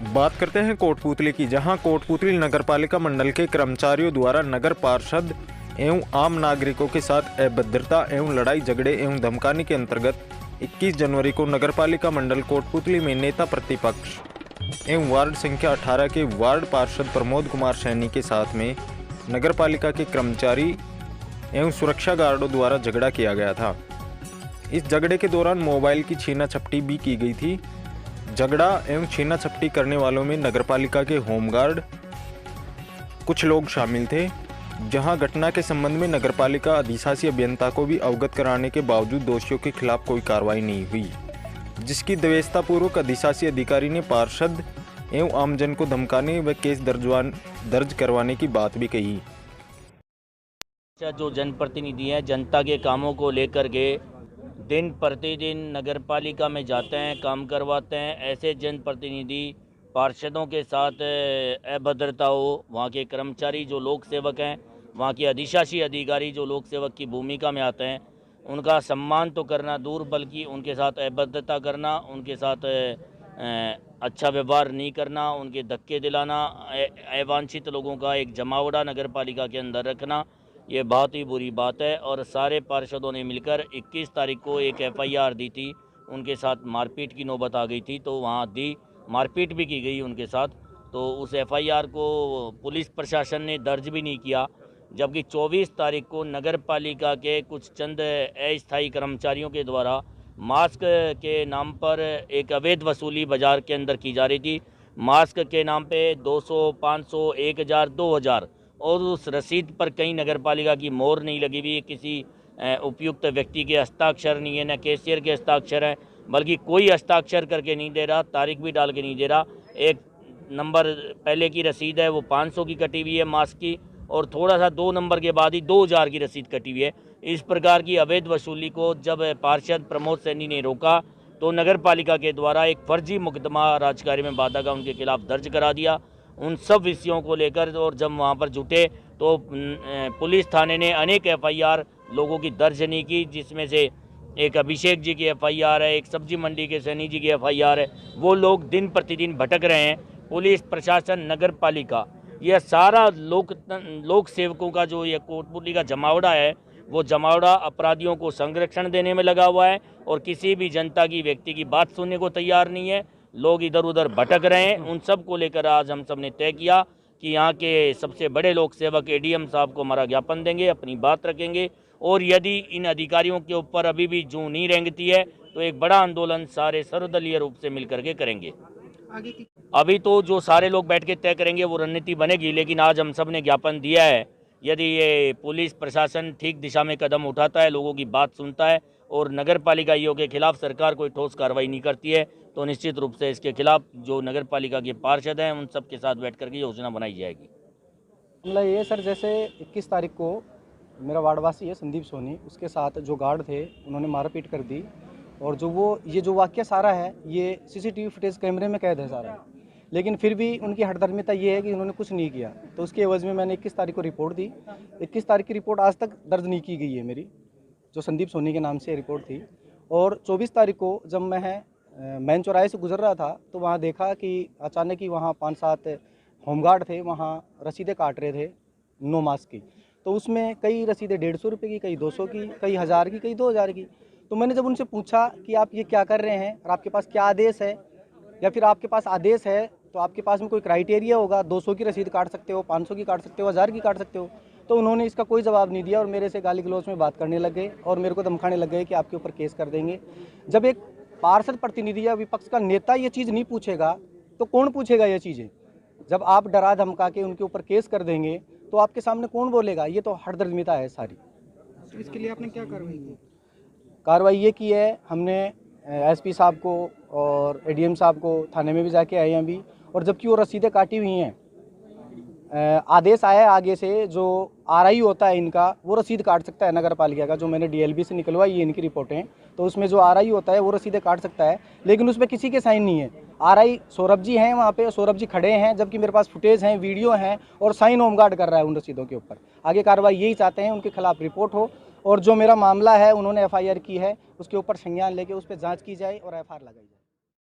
बात करते हैं कोटपूतली की, जहां कोटपूतली नगरपालिका मंडल के कर्मचारियों द्वारा नगर पार्षद एवं आम नागरिकों के साथ अभद्रता एवं लड़ाई झगड़े एवं धमकाने के अंतर्गत 21 जनवरी को नगरपालिका मंडल कोटपूतली में नेता प्रतिपक्ष एवं वार्ड संख्या 18 के वार्ड पार्षद प्रमोद कुमार सैनी के साथ में नगरपालिका के कर्मचारी एवं सुरक्षा गार्डों द्वारा झगड़ा किया गया था। इस झगड़े के दौरान मोबाइल की छीना झपटी भी की गई थी। झगड़ा एवं छीना झपटी करने वालों में नगरपालिका के होमगार्ड कुछ लोग शामिल थे, जहां घटना के संबंध में नगरपालिका अधिशासी अभियंता को भी अवगत कराने के बावजूद दोषियों के खिलाफ कोई कार्रवाई नहीं हुई, जिसकी दवेशतापूर्वक अधिशासी अधिकारी ने पार्षद एवं आमजन को धमकाने व केस दर्ज करवाने की बात भी कही। जो जनप्रतिनिधि हैं, जनता के कामों को लेकर के दिन प्रतिदिन नगरपालिका में जाते हैं, काम करवाते हैं। ऐसे जनप्रतिनिधि पार्षदों के साथ अभद्रता हो, वहाँ के कर्मचारी जो लोक सेवक हैं, वहाँ के अधिशासी अधिकारी जो लोक सेवक की भूमिका में आते हैं, उनका सम्मान तो करना दूर बल्कि उनके साथ अभद्रता करना, उनके साथ अच्छा व्यवहार नहीं करना, उनके धक्के दिलाना, अवांछित लोगों का एक जमावड़ा नगरपालिका के अंदर रखना, ये बहुत ही बुरी बात है। और सारे पार्षदों ने मिलकर 21 तारीख को एक FIR दी थी। उनके साथ मारपीट की नौबत आ गई थी, तो वहाँ मारपीट भी की गई उनके साथ। तो उस FIR को पुलिस प्रशासन ने दर्ज भी नहीं किया, जबकि 24 तारीख को नगर पालिका के कुछ चंद अस्थायी कर्मचारियों के द्वारा मास्क के नाम पर एक अवैध वसूली बाज़ार के अंदर की जा रही थी। मास्क के नाम पे 200, 500, 1000, 2000 और उस रसीद पर कहीं नगरपालिका की मोहर नहीं लगी हुई, किसी उपयुक्त व्यक्ति के हस्ताक्षर नहीं है, न कैशियर के हस्ताक्षर है, बल्कि कोई हस्ताक्षर करके नहीं दे रहा, तारीख भी डाल के नहीं दे रहा। एक नंबर पहले की रसीद है वो 500 की कटी हुई है मास्क की, और थोड़ा सा 2 नंबर के बाद ही 2000 की रसीद कटी हुई है। इस प्रकार की अवैध वसूली को जब पार्षद प्रमोद सैनी ने रोका, तो नगरपालिका के द्वारा एक फर्जी मुकदमा राजकार्य में बाधा का उनके खिलाफ दर्ज करा दिया। उन सब विषयों को लेकर और जब वहाँ पर जुटे तो पुलिस थाने ने अनेक FIR लोगों की दर्ज नहीं की, जिसमें से एक अभिषेक जी की FIR है, एक सब्जी मंडी के सैनी जी की FIR है। वो लोग दिन प्रतिदिन भटक रहे हैं। पुलिस प्रशासन, नगर पालिका, यह सारा लोक सेवकों का जो ये कोटपूतली का जमावड़ा है, वो जमावड़ा अपराधियों को संरक्षण देने में लगा हुआ है और किसी भी जनता की व्यक्ति की बात सुनने को तैयार नहीं है। लोग इधर उधर भटक रहे हैं। उन सब को लेकर आज हम सब ने तय किया कि यहाँ के सबसे बड़े लोक सेवक ADM साहब को हमारा ज्ञापन देंगे, अपनी बात रखेंगे, और यदि इन अधिकारियों के ऊपर अभी भी जूं नहीं रेंगती है तो एक बड़ा आंदोलन सारे सर्वदलीय रूप से मिलकर के करेंगे। अभी तो जो सारे लोग बैठ के तय करेंगे वो रणनीति बनेगी, लेकिन आज हम सब ने ज्ञापन दिया है। यदि ये पुलिस प्रशासन ठीक दिशा में कदम उठाता है, लोगों की बात सुनता है और नगर पालिकाइयों के खिलाफ सरकार कोई ठोस कार्रवाई नहीं करती है, तो निश्चित रूप से इसके खिलाफ जो नगर पालिका के पार्षद हैं उन सब के साथ बैठ करके योजना बनाई जाएगी। मतलब ये सर, जैसे 21 तारीख को मेरा वार्डवासी है संदीप सोनी, उसके साथ जो गार्ड थे उन्होंने मारपीट कर दी, और ये जो वाक्य सारा है ये CCTV फुटेज कैमरे में कैद है सारा, लेकिन फिर भी उनकी हठधर्मिता ये है कि उन्होंने कुछ नहीं किया। तो उसके एवज में मैंने 21 तारीख को रिपोर्ट दी। 21 तारीख की रिपोर्ट आज तक दर्ज नहीं की गई है मेरी, जो संदीप सोनी के नाम से रिपोर्ट थी। और 24 तारीख को जब मैं मैन चौराहे से गुजर रहा था तो वहाँ देखा कि अचानक ही वहाँ 5-7 होमगार्ड थे, वहाँ रसीदें काट रहे थे नो मास्क की। तो उसमें कई रसीदें 150 रुपये की, कई 200 की, कई 1000 की, कई 2000 की। तो मैंने जब उनसे पूछा कि आप ये क्या कर रहे हैं और आपके पास क्या आदेश है, या फिर आपके पास आदेश है तो आपके पास में कोई क्राइटेरिया होगा, 200 की रसीद काट सकते हो, 500 की काट सकते हो, 1000 की काट सकते हो। तो उन्होंने इसका कोई जवाब नहीं दिया और मेरे से गाली गलौज में बात करने लग गए और मेरे को धमकाने लग गए कि आपके ऊपर केस कर देंगे। जब एक पार्षद प्रतिनिधि या विपक्ष का नेता ये चीज़ नहीं पूछेगा तो कौन पूछेगा ये चीज़ें? जब आप डरा धमका के उनके ऊपर केस कर देंगे तो आपके सामने कौन बोलेगा? ये तो हठधर्मिता है सारी। तो इसके लिए आपने क्या कार्रवाई की? कार्रवाई ये की है, हमने SP साहब को और ADM साहब को थाने में भी जाके आए हैं अभी, और जबकि वो रसीदें काटी हुई हैं, आदेश आया है आगे से, जो RI होता है इनका वो रसीद काट सकता है नगर पालिका का। जो मैंने DLB से निकलवाई है इनकी रिपोर्टें, तो उसमें जो RI होता है वो रसीदें काट सकता है, लेकिन उसमें किसी के साइन नहीं है। RI सौरभ जी हैं वहाँ पे, सौरभ जी खड़े हैं, जबकि मेरे पास फुटेज हैं, वीडियो हैं, और साइन होमगार्ड कर रहा है उन रसीदों के ऊपर। आगे कार्रवाई यही चाहते हैं, उनके खिलाफ रिपोर्ट हो, और जो मेरा मामला है उन्होंने FIR की है उसके ऊपर संज्ञान लेके उस पर जाँच की जाए और FIR लगाई जाए।